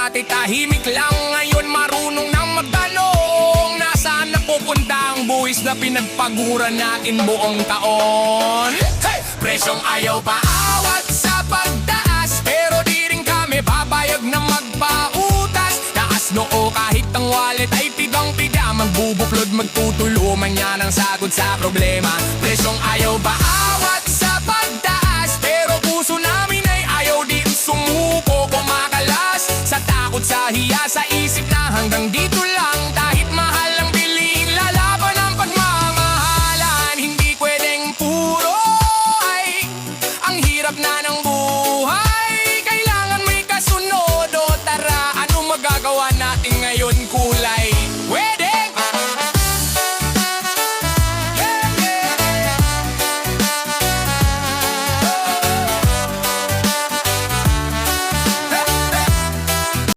dati tahimik lang, ngayon marunong nang magtanong. Nasaan na pupunta ang buwis na pinagpaguran natin buong taon? Hey! Presyong ayaw paawat sa pagtaas, pero di rin kami papayag na magpautas. Taas noo kahit ang wallet ay pigang-piga, magbubuklod, magtutuluman yan ang sagot sa problema. Presyong ayaw paawat